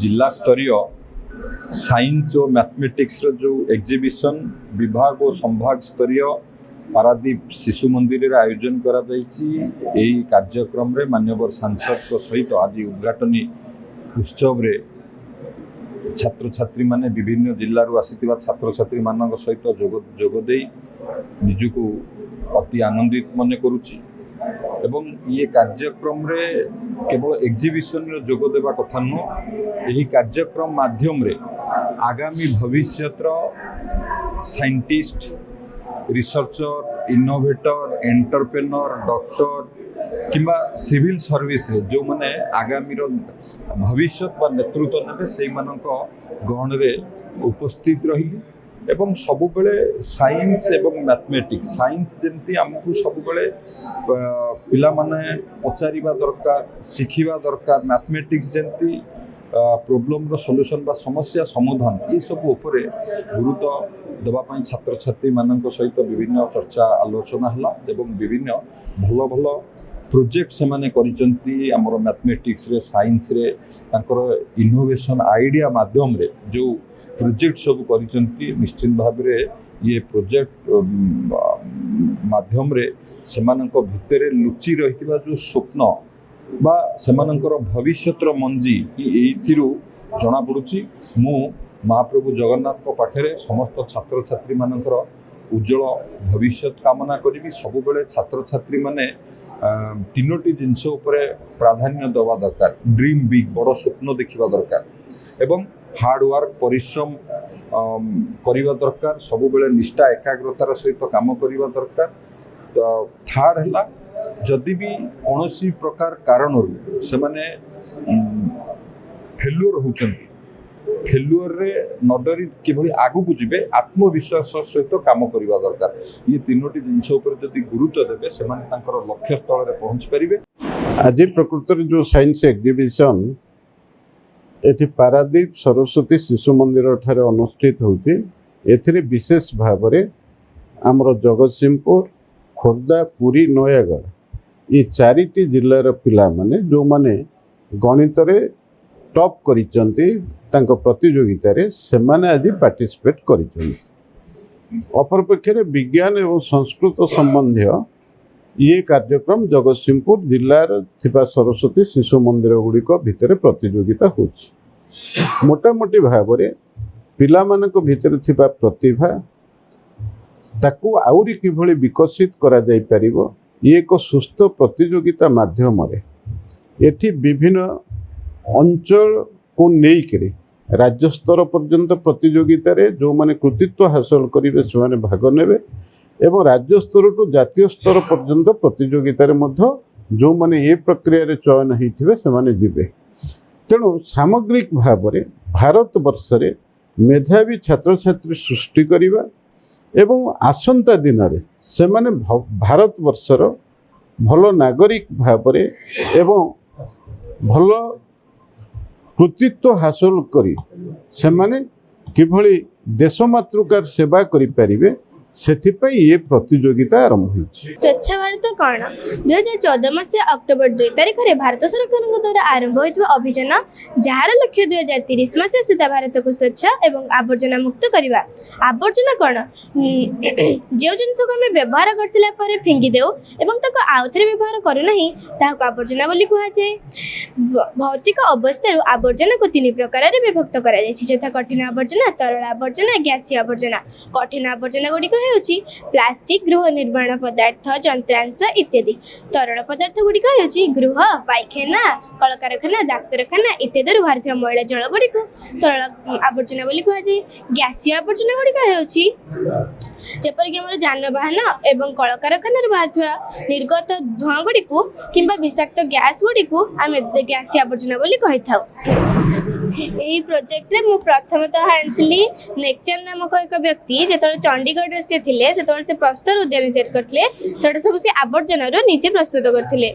जिला स्तरीय साइंस और मैथमेटिक्स जो एग्जिबिशन विभाग और संभाग स्तरीय पारादीप शिशु मंदिर आयोजन करा कार्यक्रम रे माननीय सांसद सहित आज उद्घाटनी उत्सव रे छात्र छात्री माने विभिन्न जिल्ला आसीथिबा छात्र छात्री मानक सहित जोगदे निजुको अति आनंदित मन करुच्ची एवं ये कार्यक्रम रे केवल एग्जिबिशन रे जोग देवा कथा नुह यही कार्यक्रम माध्यम रे आगामी भविष्यतर scientist researcher innovator entrepreneur doctor किंबा सिविल सर्विस रे जो माने आगामी भविष्य नेतृत्व नेबे से गहन रे उपस्थित रही एवं सबु बेले साइंस एवं मैथमेटिक्स साइंस जमती आमको सबु बेले पिला माने पचारिबा दरकार शिखिबा दरकार मैथमेटिक्स जमती प्रॉब्लम रो सॉल्यूशन बा समस्या समाधान ये सब उपरे गुरुत्व देवाई छात्र छात्री मानक सहित विभिन्न चर्चा आलोचना हला एवं विभिन्न भल भल प्रोजेक्ट से माने करिसंती हमर मैथमेटिक्स रे साइंस रे तांकर इनोवेशन आइडिया माध्यम रे जो प्रोजेक्ट सब करिसंती निश्चित भाव रे ये प्रोजेक्ट माध्यम रे सेमानक भितरे लुचि रहितबा जो स्वप्न बा सेमानकर भविष्यतर मंजी एथिरु जना पड़ुची मु महाप्रभु जगन्नाथ को पाखरे समस्त छात्र छात्री मानकर उज्जवल भविष्य कामना करी सबु बेले छात्र छात्री माने तीनोटी जिनस उपरे प्राधान्य देवा दरकार ड्रीम बिग बड़ स्वप्न देखा दरकार एवं हार्ड वर्क परिश्रम करने दरकार सबु बेले निष्ठा एकाग्रतार सहित काम करने दरकार थर्ड है जदि भी कौन प्रकार कारण से माने फेल्युअर होचंती फेल्युअर रे न डरी किभली आगु को जिबे आत्मविश्वास सहित काम करने दरकार ये तीनोटी जिनस उपर जदि गुरुत्व देबे से माने तांकर लक्ष्य स्थल रे पहुंच परिबे। आज प्रकृत जो साइंस एग्जिबिशन एठी पारादीप सरस्वती शिशु मंदिर ठारे अनुष्ठित होती एथिरे विशेष भाव रे हमर जगतसिंहपुर खोर्धा पुरी नयागढ़ ये चारिटी जिल्लार पिला माने जो माने गणित रे टॉप करिसंती तांको प्रतियोगिता रे सेमाने आज पार्टिसिपेट करिसंती अपरपक्षे विज्ञान एवं संस्कृत संबंधी ये कार्यक्रम जगतसिंहपुर जिल्लार थिबा सरस्वती शिशु मंदिर गुड़िक भितर प्रतियोगिता होछि मोटामोटी भाव रे पिला मानक भितर थिबा प्रतिभा ताकू आउरी किभली विकसित करा जाई परिबो ये एक सुस्थ प्रतियोगिता माध्यम रे एठी विभिन्न अंचल को लेकर राज्य स्तर पर्यंत प्रतियोगिता रे जो माने कृतित्व हासिल करिवे से माने भाग नेबे एवं राज्य स्तर टू जातीय स्तर पर्यंत प्रतियोगिता रे मध्य जो माने ये प्रक्रिया रे चयन होइथिबे से माने जिबे तेणु सामग्रिक भाव रे भारत वर्ष रे मेधावी छात्र छात्री सृष्टि करिबा एवं आसंता दिन रे से माने भारत वर्षर भल नागरिक भाव रे एवं भल कृतित्व हासिल करी से माने किभली देश मातृकार सेवा करि परिबे सेथिपई ये प्रतियोगिता आरंभ होइछि। स्वच्छ भारत कौन 2014 मसीहा अक्टोबर 2 तारिख में भारत सरकार द्वारा आरंभ होइतबा अभियान जार लक्ष्य 2030 मसीहा सुधा भारत को स्वच्छ एवं आवर्जना मुक्त करवा आवर्जना कौन जो जिनस को आम व्यवहार करसिला परे फिंगी देउ एवं ताको आउथरे व्यवहार करू नहीं ताको आवर्जना बोली कुहा जाय। भौतिक अवस्था आवर्जना को तीन प्रकार रे विभक्त करा जाय यथा कठिन आवर्जना तरल आवर्जना गैसीय आवर्जना। कठिन आवर्जना गुडी प्लास्टिक गृह निर्माण पदार्थ यंत्रांश इत्यादि तरल पदार्थ गुड़िक गृह पायखाना कलकारखाना डाक्तरखाना इत्यादि बाहर मैला जल गुड़िक तरल आवर्जना बोली कहुए। गैसीय आवर्जना गुड़िक जेपरिक आम जानवाहन एवं कलकारखाना बाहर निर्गत धुआं गुड़ी किंबा विषाक्त गैस गुड़ी आम गैसीय आवर्जना बोली कही था। यही प्रोजेक्ट रे मु प्रथमतः आनी नेकचंद नामक एक व्यक्ति जो चंडीगढ़ से थिले से प्रस्तर उद्यान तैयार करते सब से आवर्जना निजे प्रस्तुत करते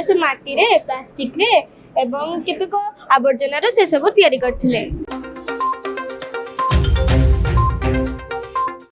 से माटी रे प्लास्टिक रे एवं केतक आवर्जना से सब तैयारी करथिले।